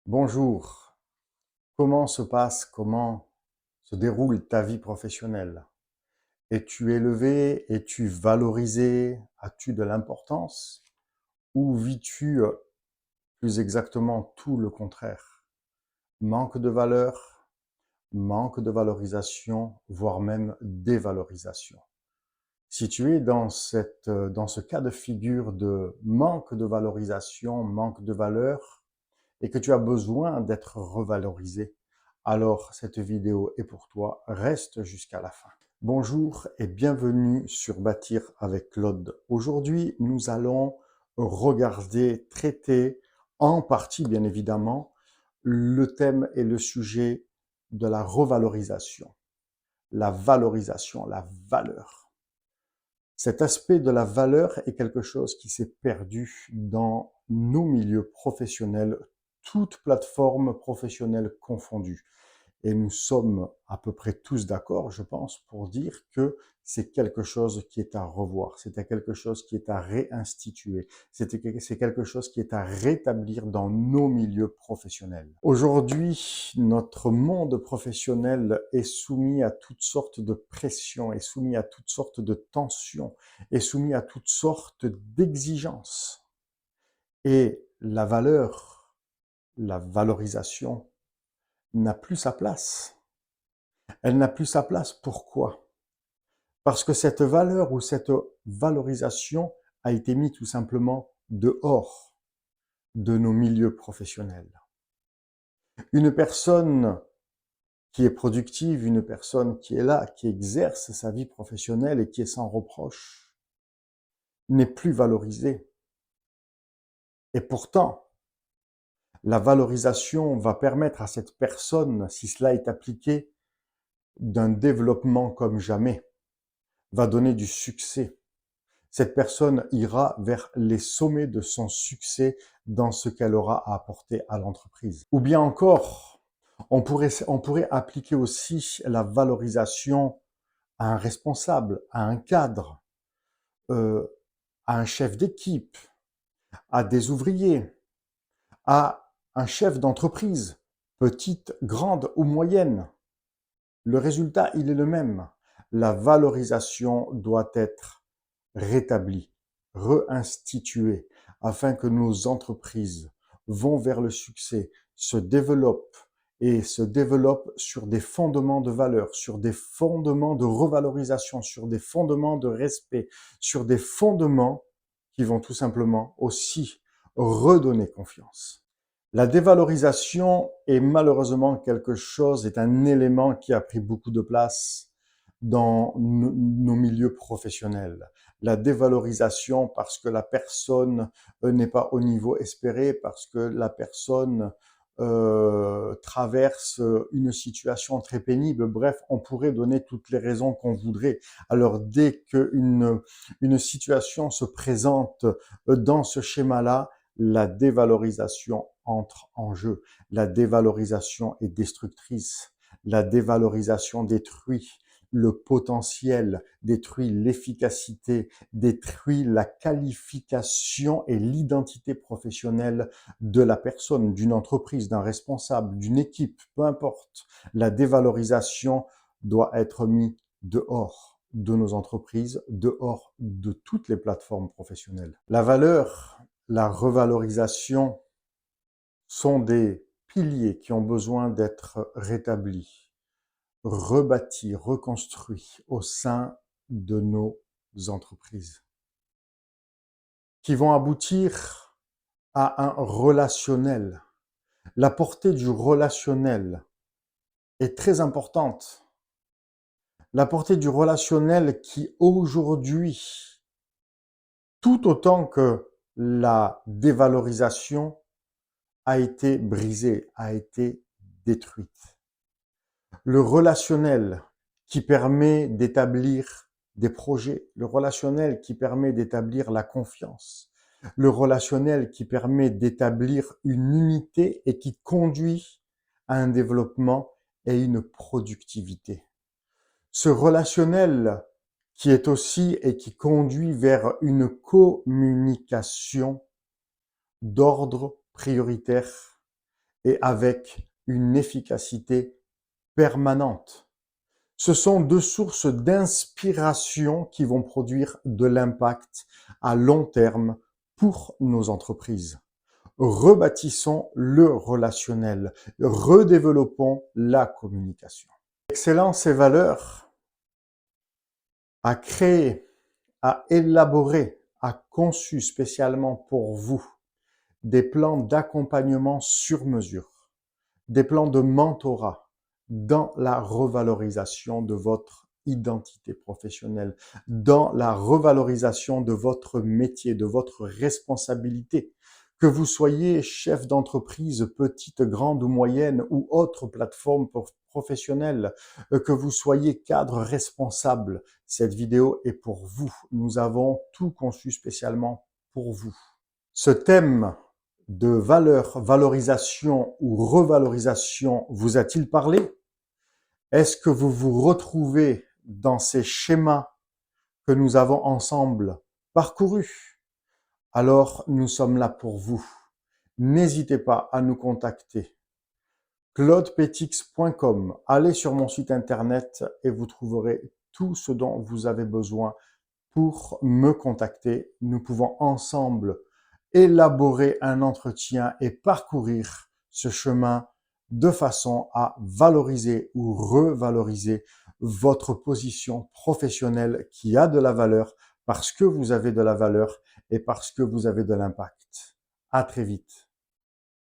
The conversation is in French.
Bonjour, comment se déroule ta vie professionnelle? Es-tu élevé? Es-tu valorisé? As-tu de l'importance? Ou vis-tu plus exactement tout le contraire? Manque de valeur, manque de valorisation, voire même dévalorisation. Si tu es dans ce cas de figure de manque de valorisation, manque de valeur, et que tu as besoin d'être revalorisé, alors cette vidéo est pour toi. Reste jusqu'à la fin. Bonjour et bienvenue sur Bâtir avec Claude. Aujourd'hui, nous allons traiter en partie, bien évidemment, le thème et le sujet de la revalorisation, la valorisation, la valeur. Cet aspect de la valeur est quelque chose qui s'est perdu dans nos milieux professionnels, toutes plateformes professionnelles confondues. Et nous sommes à peu près tous d'accord, je pense, pour dire que c'est quelque chose qui est à revoir, c'est quelque chose qui est à réinstituer, c'est quelque chose qui est à rétablir dans nos milieux professionnels. Aujourd'hui, notre monde professionnel est soumis à toutes sortes de pressions, est soumis à toutes sortes de tensions, est soumis à toutes sortes d'exigences. Et la valeur, la valorisation n'a plus sa place. Elle n'a plus sa place. Pourquoi? Parce que cette valeur ou cette valorisation a été mise tout simplement dehors de nos milieux professionnels. Une personne qui est productive, une personne qui est là, qui exerce sa vie professionnelle et qui est sans reproche, n'est plus valorisée. Et pourtant, la valorisation va permettre à cette personne, si cela est appliqué, d'un développement comme jamais, va donner du succès. Cette personne ira vers les sommets de son succès dans ce qu'elle aura à apporter à l'entreprise. Ou bien encore, on pourrait appliquer aussi la valorisation à un responsable, à un cadre, euh, à un chef d'équipe, à des ouvriers, à un chef d'entreprise, petite, grande ou moyenne. Le résultat, il est le même. La valorisation doit être rétablie, réinstituée, afin que nos entreprises vont vers le succès, se développent et se développent sur des fondements de valeur, sur des fondements de revalorisation, sur des fondements de respect, sur des fondements qui vont tout simplement aussi redonner confiance. La dévalorisation est malheureusement est un élément qui a pris beaucoup de place dans nos milieux professionnels. La dévalorisation parce que la personne n'est pas au niveau espéré, parce que la personne traverse une situation très pénible. Bref, on pourrait donner toutes les raisons qu'on voudrait. Alors dès qu'une situation se présente dans ce schéma-là, la dévalorisation entre en jeu. La dévalorisation est destructrice. La dévalorisation détruit le potentiel, détruit l'efficacité, détruit la qualification et l'identité professionnelle de la personne, d'une entreprise, d'un responsable, d'une équipe, peu importe. La dévalorisation doit être mise dehors de nos entreprises, dehors de toutes les plateformes professionnelles. La valeur, la revalorisation sont des piliers qui ont besoin d'être rétablis, rebâtis, reconstruits au sein de nos entreprises, qui vont aboutir à un relationnel. La portée du relationnel est très importante. La portée du relationnel qui aujourd'hui, tout autant que la dévalorisation, a été brisée, a été détruite. Le relationnel qui permet d'établir des projets, le relationnel qui permet d'établir la confiance, le relationnel qui permet d'établir une unité et qui conduit à un développement et une productivité. Ce relationnel qui est aussi et qui conduit vers une communication d'ordre prioritaire et avec une efficacité permanente. Ce sont deux sources d'inspiration qui vont produire de l'impact à long terme pour nos entreprises. Rebâtissons le relationnel, redéveloppons la communication. Excellence et valeur a créé, a élaboré, a conçu spécialement pour vous des plans d'accompagnement sur mesure, des plans de mentorat dans la revalorisation de votre identité professionnelle, dans la revalorisation de votre métier, de votre responsabilité. Que vous soyez chef d'entreprise, petite, grande ou moyenne, ou autre plateforme professionnelle, que vous soyez cadre responsable, cette vidéo est pour vous. Nous avons tout conçu spécialement pour vous. Ce thème de valeur, valorisation ou revalorisation vous a-t-il parlé? Est-ce que vous vous retrouvez dans ces schémas que nous avons ensemble parcourus? Alors, nous sommes là pour vous. N'hésitez pas à nous contacter. claudepetix.com. Allez sur mon site internet et vous trouverez tout ce dont vous avez besoin pour me contacter. Nous pouvons ensemble élaborer un entretien et parcourir ce chemin de façon à valoriser ou revaloriser votre position professionnelle qui a de la valeur parce que vous avez de la valeur et parce que vous avez de l'impact. À très vite.